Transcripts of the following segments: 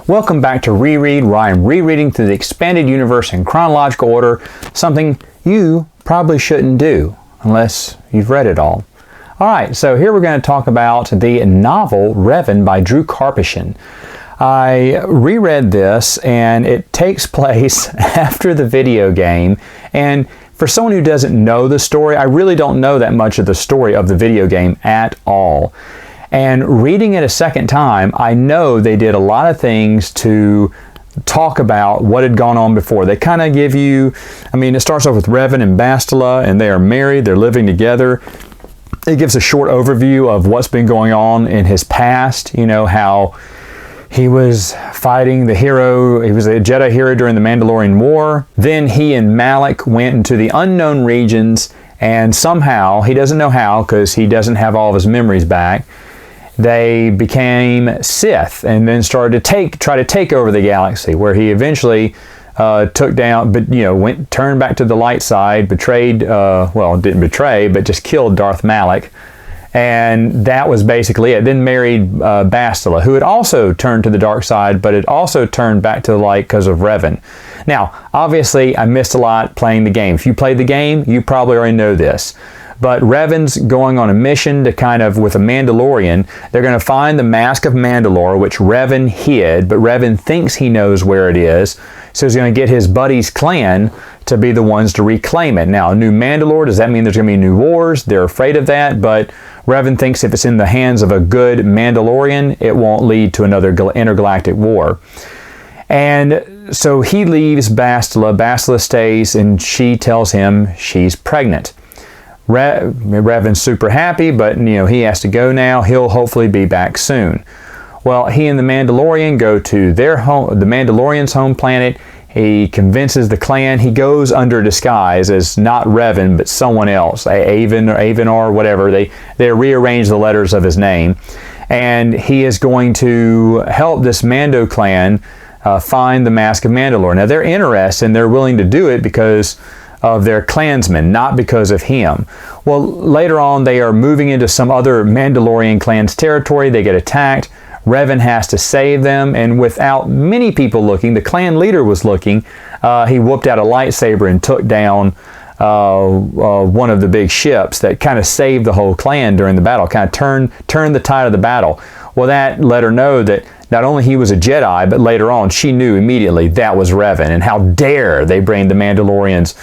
Welcome back to Reread, where I am rereading through the expanded universe in chronological order, something you probably shouldn't do unless you've read it all. Alright, so here we're going to talk about the novel Revan by Drew Karpyshyn. I reread this and it takes place after the video game, and for someone who doesn't know the story, I really don't know that much of the story of the video game at all. And reading it a second time, I know they did a lot of things to talk about what had gone on before. They kind of give you, it starts off with Revan and Bastila, and they are married, they're living together. It gives a short overview of what's been going on in his past, how he was fighting the hero, he was a Jedi hero during the Mandalorian War. Then he and Malak went into the unknown regions, and somehow, he doesn't know how because he doesn't have all of his memories back, they became Sith and then started to try to take over the galaxy, where he eventually took down, but turned back to the light side, betrayed, didn't betray, but just killed Darth Malak. And that was basically it. Then married Bastila, who had also turned to the dark side, but had also turned back to the light because of Revan. Now, obviously, I missed a lot playing the game. If you played the game, you probably already know this. But Revan's going on a mission to with a Mandalorian. They're going to find the Mask of Mandalore, which Revan hid, but Revan thinks he knows where it is. So he's going to get his buddy's clan to be the ones to reclaim it. Now, a new Mandalore, does that mean there's going to be new wars? They're afraid of that, but Revan thinks if it's in the hands of a good Mandalorian, it won't lead to another intergalactic war. And so he leaves Bastila. Bastila stays, and she tells him she's pregnant. Revan's super happy, but he has to go now. He'll hopefully be back soon. Well, he and the Mandalorian go to their home, the Mandalorian's home planet. He convinces the clan. He goes under disguise as not Revan, but someone else, Avon or whatever. They rearrange the letters of his name, and he is going to help this Mando clan find the Mask of Mandalore. Now they're interested and they're willing to do it because of their clansmen, not because of him. Well, later on they are moving into some other Mandalorian clan's territory. They get attacked. Revan has to save them, and without many people looking, the clan leader was looking, he whooped out a lightsaber and took down one of the big ships that kind of saved the whole clan during the battle, kind of turned the tide of the battle. Well, that let her know that not only he was a Jedi, but later on she knew immediately that was Revan, and how dare they bring the Mandalorian's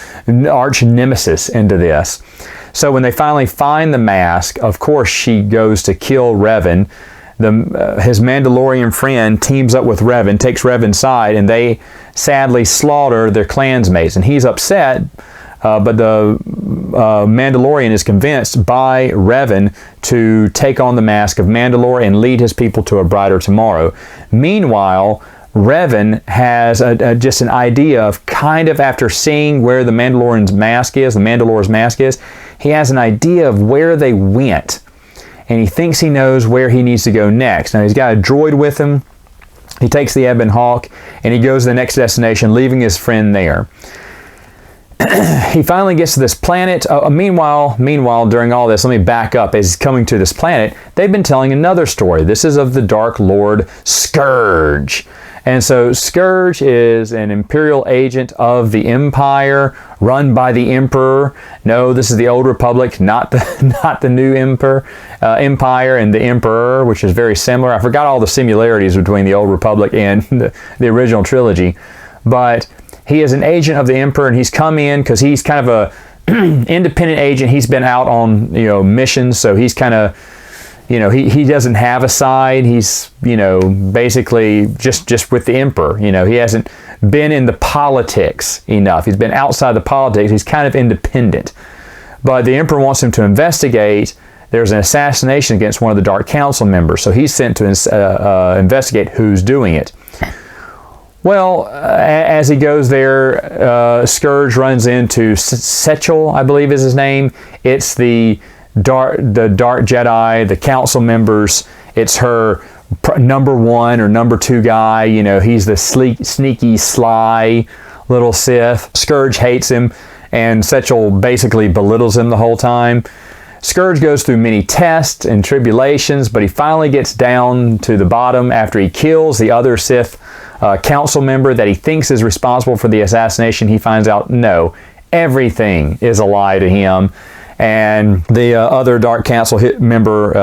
arch nemesis into this. So when they finally find the mask, of course she goes to kill Revan. His Mandalorian friend teams up with Revan, takes Revan's side, and they sadly slaughter their clansmates. And he's upset, but the Mandalorian is convinced by Revan to take on the Mask of Mandalore and lead his people to a brighter tomorrow. Meanwhile, Revan has just an idea of after seeing where the Mandalorian's mask is, the Mandalore's mask is, he has an idea of where they went. And he thinks he knows where he needs to go next. Now he's got a droid with him. He takes the Ebon Hawk and he goes to the next destination, leaving his friend there. He finally gets to this planet. Meanwhile, during all this, let me back up. As he's coming to this planet, they've been telling another story. This is of the Dark Lord Scourge. And so Scourge is an Imperial agent of the Empire, run by the Emperor. No, this is the Old Republic, not the new Empire and the Emperor, which is very similar. I forgot all the similarities between the Old Republic and the original trilogy. But he is an agent of the Emperor, and he's come in because he's kind of a independent agent. He's been out on missions, so he's kind of he doesn't have a side. He's basically just with the Emperor. He hasn't been in the politics enough. He's been outside the politics. He's kind of independent. But the Emperor wants him to investigate. There's an assassination against one of the Dark Council members, so he's sent to investigate who's doing it. Well, as he goes there, Scourge runs into Setchel, I believe is his name. It's the dark Jedi, the council members. It's her number one or number two guy. He's the sneaky, sly little Sith. Scourge hates him, and Setchel basically belittles him the whole time. Scourge goes through many tests and tribulations, but he finally gets down to the bottom after he kills the other Sith council member that he thinks is responsible for the assassination, he finds out, no, everything is a lie to him. And the other Dark Council member,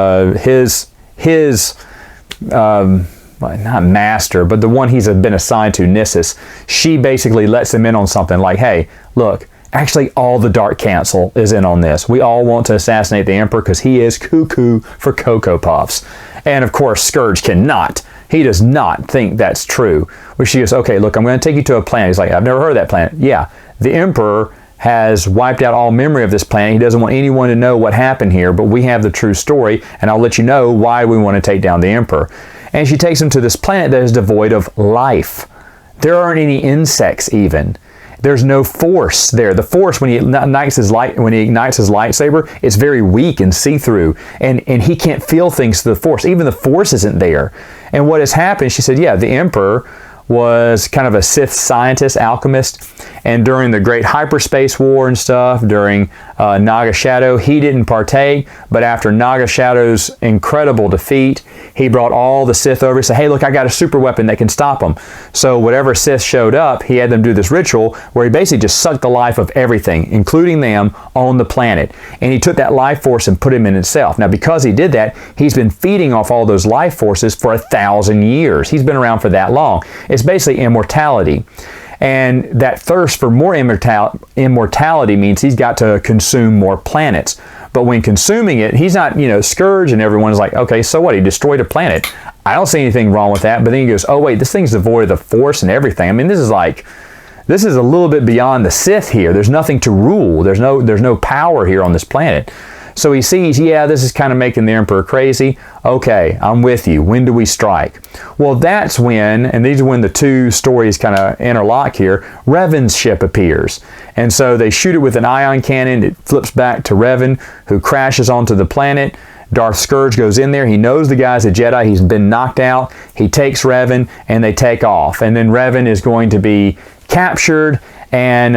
not master, but the one he's been assigned to, Nissus, she basically lets him in on something like, hey, look, actually all the Dark Council is in on this. We all want to assassinate the Emperor because he is cuckoo for Cocoa Puffs. And of course, Scourge cannot. He does not think that's true. Where she goes, okay, look, I'm going to take you to a planet. He's like, I've never heard of that planet. Yeah, the Emperor has wiped out all memory of this planet. He doesn't want anyone to know what happened here, but we have the true story, and I'll let you know why we want to take down the Emperor. And she takes him to this planet that is devoid of life. There aren't any insects even. There's no force there. The force, when he ignites his lightsaber, it's very weak and see-through, and he can't feel things through the force. Even the force isn't there. And what has happened, she said, yeah, the Emperor was kind of a Sith scientist, alchemist, and during the Great Hyperspace War and stuff, during Naga Shadow, he didn't partake, but after Naga Shadow's incredible defeat, he brought all the Sith over and said, hey, look, I got a super weapon that can stop them. So whatever Sith showed up, he had them do this ritual where he basically just sucked the life of everything, including them, on the planet. And he took that life force and put him in itself. Now, because he did that, he's been feeding off all those life forces for 1,000 years. He's been around for that long. It's basically immortality. And that thirst for more immortality means he's got to consume more planets. But when consuming it, he's not, Scourge, and everyone's like, okay, so what? He destroyed a planet. I don't see anything wrong with that. But then he goes, oh, wait, this thing's devoid of the Force and everything. I mean, this is a little bit beyond the Sith here. There's nothing to rule. There's no power here on this planet. So he sees, yeah, this is kind of making the Emperor crazy. Okay, I'm with you. When do we strike? Well, that's when, and these are when the two stories kind of interlock here, Revan's ship appears. And so they shoot it with an ion cannon. It flips back to Revan, who crashes onto the planet. Darth Scourge goes in there. He knows the guy's a Jedi. He's been knocked out. He takes Revan, and they take off. And then Revan is going to be captured and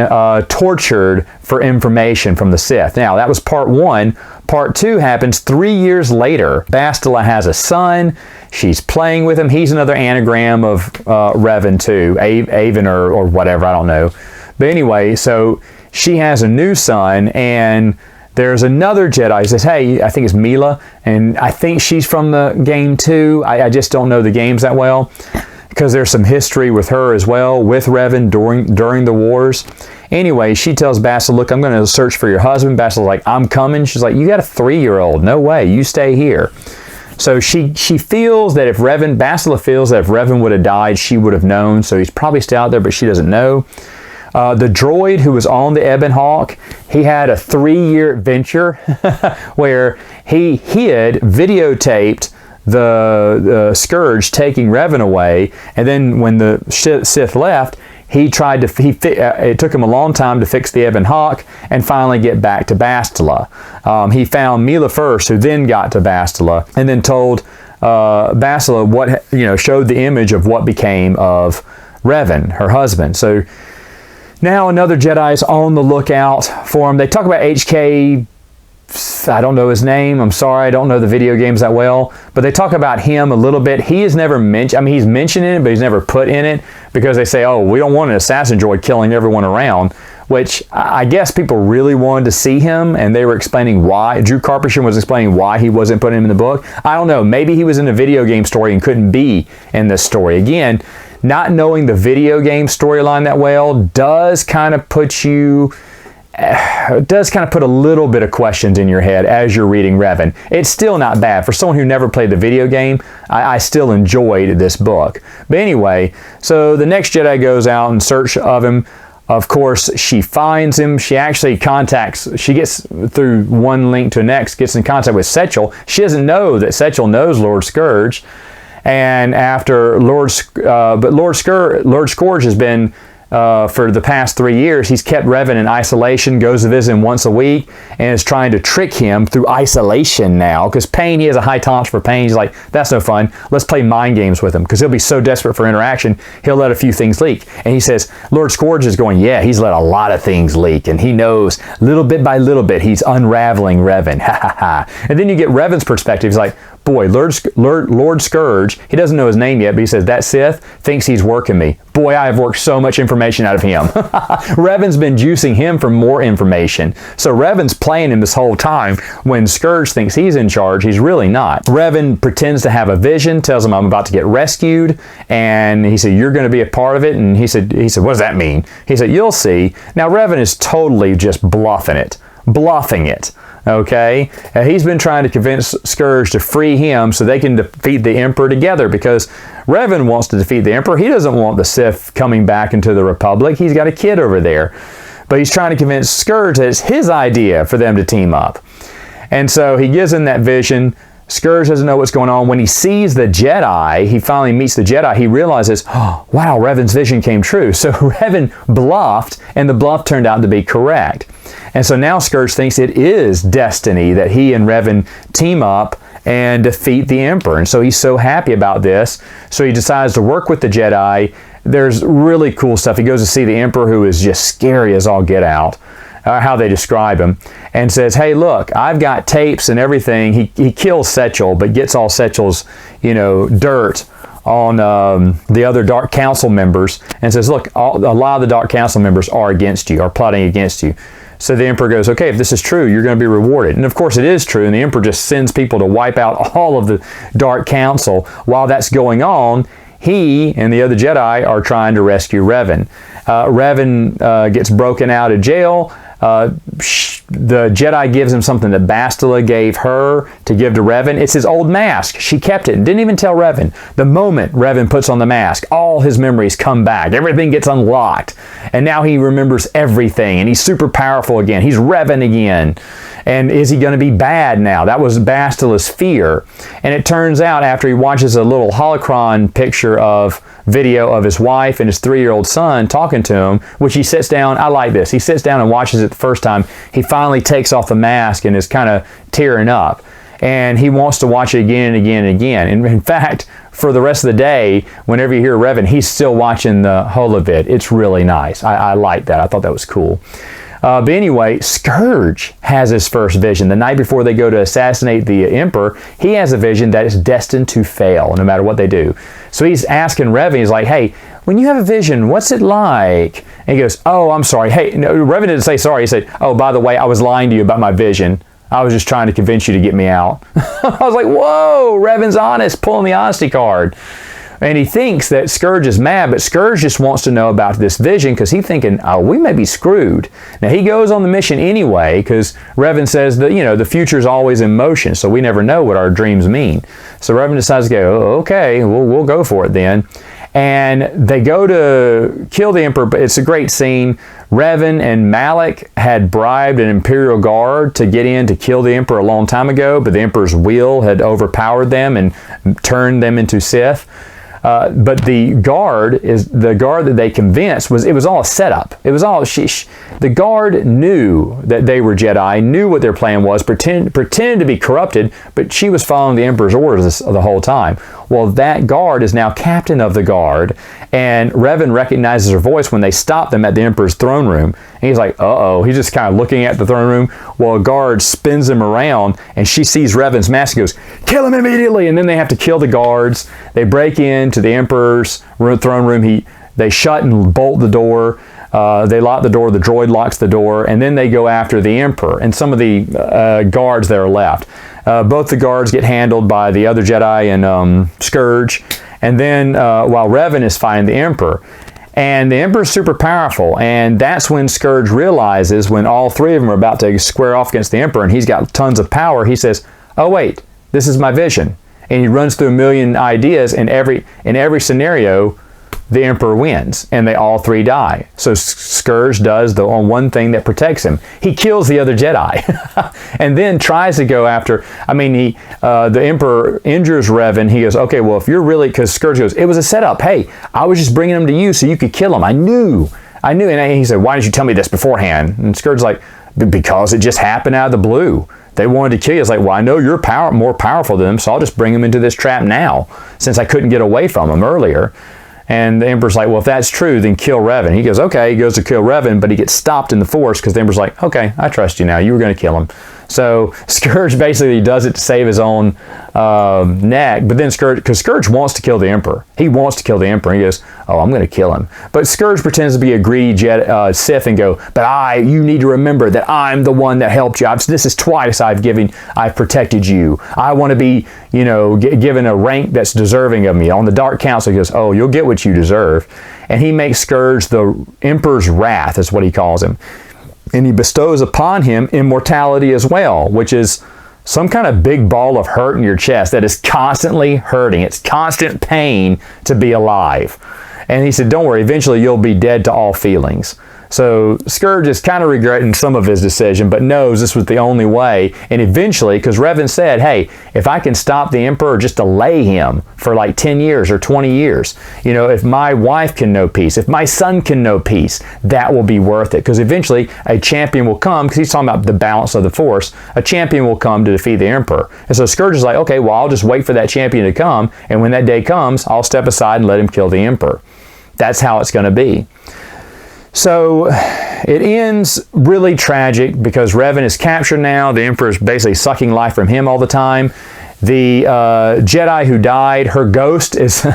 tortured for information from the Sith. Now, that was part one. Part two happens 3 years later. Bastila has a son. She's playing with him. He's another anagram of Revan too, Avon or whatever, I don't know. But anyway, so she has a new son, and there's another Jedi. He says, hey, I think it's Mila, and I think she's from the game too. I just don't know the games that well, because there's some history with her as well, with Revan during the wars. Anyway, she tells Bastila, look, I'm going to search for your husband. Bastila's like, I'm coming. She's like, you got a 3-year-old. No way. You stay here. So she feels that Bastila feels that if Revan would have died, she would have known. So he's probably still out there, but she doesn't know. The droid who was on the Ebon Hawk, he had a 3-year adventure where he videotaped the Scourge taking Revan away, and then when the Sith left, it took him a long time to fix the Ebon Hawk and finally get back to Bastila. He found Mila first, who then got to Bastila, and then told Bastila showed the image of what became of Revan, her husband. So now another Jedi's on the lookout for him. They talk about HK, I don't know his name. I'm sorry, I don't know the video games that well. But they talk about him a little bit. He is never mentioned. I mean, he's mentioned in it, but he's never put in it because they say, oh, we don't want an assassin droid killing everyone around, which I guess people really wanted to see him, and they were explaining why. Drew Carpenter was explaining why he wasn't putting him in the book. I don't know. Maybe he was in a video game story and couldn't be in this story. Again, not knowing the video game storyline that well does kind of put a little bit of questions in your head as you're reading Revan. It's still not bad. For someone who never played the video game, I still enjoyed this book. But anyway, so the next Jedi goes out in search of him. Of course, she finds him. She actually she gets through one link to the next, gets in contact with Setchel. She doesn't know that Setchel knows Lord Scourge. And after Lord Scourge has been, for the past 3 years, he's kept Revan in isolation, goes to visit him once a week, and is trying to trick him through isolation now. Because Pain, he has a high tolerance for pain. He's like, that's no fun. Let's play mind games with him. Because he'll be so desperate for interaction, he'll let a few things leak. And he says, Lord Scourge is going, yeah, he's let a lot of things leak. And he knows, little bit by little bit, he's unraveling Revan. Ha ha ha. And then you get Revan's perspective. He's like, boy, Lord Scourge, he doesn't know his name yet, but he says, that Sith thinks he's working me. Boy, I have worked so much information out of him. Revan's been juicing him for more information. So Revan's playing him this whole time. When Scourge thinks he's in charge, he's really not. Revan pretends to have a vision, tells him, I'm about to get rescued, and he said, you're going to be a part of it. And he said, what does that mean? He said, you'll see. Now Revan is totally just bluffing it. Okay, he's been trying to convince Scourge to free him so they can defeat the Emperor together, because Revan wants to defeat the Emperor. He doesn't want the Sith coming back into the Republic. He's got a kid over there, but he's trying to convince Scourge that it's his idea for them to team up. And so he gives him that vision. Scourge doesn't know what's going on. When he sees the Jedi, he finally meets the Jedi, he realizes, oh, wow, Revan's vision came true. So Revan bluffed, and the bluff turned out to be correct. And so now Scourge thinks it is destiny that he and Revan team up and defeat the Emperor. And so he's so happy about this. So he decides to work with the Jedi. There's really cool stuff. He goes to see the Emperor, who is just scary as all get out. How they describe him, and says, hey, look, I've got tapes and everything. He kills Setchel, but gets all Setchel's, dirt on the other Dark Council members, and says, look, a lot of the Dark Council members are against you, are plotting against you. So the Emperor goes, okay, if this is true, you're going to be rewarded. And of course it is true, and the Emperor just sends people to wipe out all of the Dark Council. While that's going on, he and the other Jedi are trying to rescue Revan. Revan gets broken out of jail. The Jedi gives him something that Bastila gave her to give to Revan. It's his old mask. She kept it and didn't even tell Revan. The moment Revan puts on the mask, all his memories come back. Everything gets unlocked. And now he remembers everything, and he's super powerful again. He's Revan again. And is he going to be bad now? That was Bastila's fear. And it turns out, after he watches a little holocron picture of video of his wife and his 3-year-old son talking to him, which he sits down, I like this, he sits down and watches it the first time. He finally takes off the mask and is kind of tearing up. And he wants to watch it again and again and again. And in fact, for the rest of the day, whenever you hear Revan, he's still watching the holovid. It's really nice. I like that. I thought that was cool. But anyway, Scourge has his first vision. The night before they go to assassinate the Emperor, he has a vision that is destined to fail, no matter what they do. So he's asking Revan, he's like, hey, when you have a vision, what's it like? And he goes, oh, I'm sorry. Hey, no, Revan didn't say sorry. He said, oh, by the way, I was lying to you about my vision. I was just trying to convince you to get me out. I was like, whoa, Revan's honest, pulling the honesty card. And he thinks that Scourge is mad, but Scourge just wants to know about this vision because he's thinking, oh, we may be screwed. Now, he goes on the mission anyway because Revan says that, the future is always in motion, so we never know what our dreams mean. So Revan decides to go, oh, okay, we'll go for it then. And they go to kill the Emperor, but it's a great scene. Revan and Malak had bribed an Imperial Guard to get in to kill the Emperor a long time ago, but the Emperor's will had overpowered them and turned them into Sith. But the guard that they convinced it was all a setup. It was all the guard knew that they were Jedi, knew what their plan was, pretended to be corrupted, but she was following the Emperor's orders the whole time. Well, that guard is now captain of the guard, and Revan recognizes her voice when they stop them at the Emperor's throne room. And he's like, uh-oh. He's just kind of looking at the throne room. Well, a guard spins him around, and she sees Revan's mask and goes, kill him immediately! And then they have to kill the guards. They break into the Emperor's throne room. They shut and bolt the door. They lock the door. The droid locks the door. And then they go after the Emperor and some of the guards that are left. Both the guards get handled by the other Jedi and Scourge. And then while Revan is fighting the Emperor. And the Emperor's super powerful. And that's when Scourge realizes, when all three of them are about to square off against the Emperor and he's got tons of power, he says, oh wait, this is my vision. And he runs through a million ideas, and in every scenario, the Emperor wins, and they all three die. So Scourge does the one thing that protects him. He kills the other Jedi, and then tries to go after. The Emperor injures Revan. He goes, okay, well, if you're really, because Scourge goes, it was a setup. Hey, I was just bringing him to you so you could kill him. I knew. And he said, why didn't you tell me this beforehand? And Scourge's like, because it just happened out of the blue. They wanted to kill you. It's like, well, I know you're more powerful than them, so I'll just bring him into this trap now, since I couldn't get away from him earlier. And the Emperor's like, well, if that's true, then kill Revan. He goes, okay. He goes to kill Revan, but he gets stopped in the Force because the Emperor's like, okay, I trust you now. You were going to kill him. So Scourge basically does it to save his own neck, but then because Scourge wants to kill the Emperor. He wants to kill the Emperor. He goes, oh, I'm going to kill him. But Scourge pretends to be a greedy Sith and go, but you need to remember that I'm the one that helped you. This is twice I've protected you. I want to be, given a rank that's deserving of me. On the Dark Council, he goes, oh, you'll get what you deserve. And he makes Scourge the Emperor's wrath, is what he calls him. And he bestows upon him immortality as well, which is some kind of big ball of hurt in your chest that is constantly hurting. It's constant pain to be alive. And he said, don't worry, eventually you'll be dead to all feelings. So Scourge is kind of regretting some of his decision, but knows this was the only way. And eventually, because Revan said, hey, if I can stop the Emperor, just delay him for like 10 years or 20 years, if my wife can know peace, if my son can know peace, that will be worth it. Because eventually a champion will come, because he's talking about the balance of the Force, a champion will come to defeat the Emperor. And so Scourge is like, okay, well, I'll just wait for that champion to come, and when that day comes, I'll step aside and let him kill the Emperor. That's how it's going to be. So it ends really tragic because Revan is captured now. The Emperor is basically sucking life from him all the time. The Jedi who died, her ghost is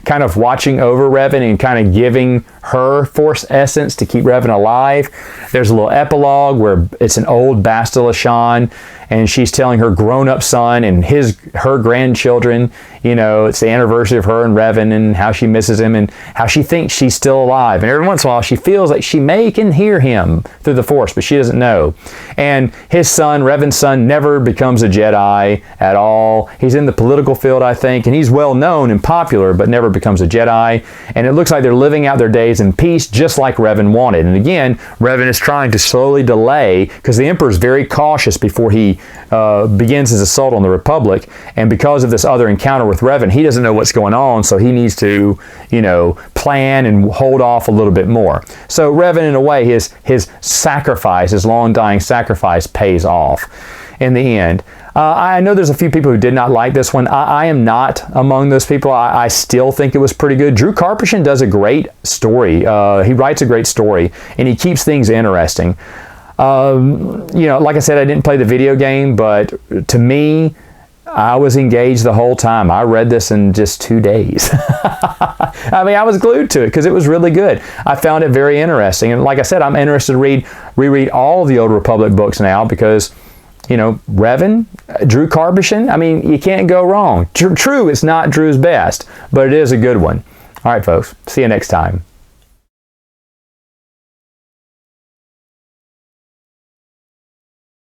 kind of watching over Revan and kind of giving her Force essence to keep Revan alive. There's a little epilogue where it's an old Bastila Shan, and she's telling her grown-up son and her grandchildren, it's the anniversary of her and Revan and how she misses him and how she thinks she's still alive. And every once in a while, she feels like she can hear him through the Force, but she doesn't know. And his son, Revan's son, never becomes a Jedi at all. He's in the political field, I think, and he's well known and popular, but never becomes a Jedi. And it looks like they're living out their days in peace, just like Revan wanted. And again, Revan is trying to slowly delay, because the Emperor is very cautious before he begins his assault on the Republic. And because of this other encounter with Revan, he doesn't know what's going on, so he needs to, plan and hold off a little bit more. So Revan, in a way, his sacrifice, his long-dying sacrifice, pays off in the end. I know there's a few people who did not like this one. I am not among those people. I still think it was pretty good. Drew Karpyshyn does a great story. He writes a great story, and he keeps things interesting. Like I said, I didn't play the video game, but to me, I was engaged the whole time. I read this in just 2 days. I was glued to it because it was really good. I found it very interesting. And like I said, I'm interested to reread all the Old Republic books now because, Revan, Drew Karpyshyn, you can't go wrong. True, it's not Drew's best, but it is a good one. All right, folks. See you next time.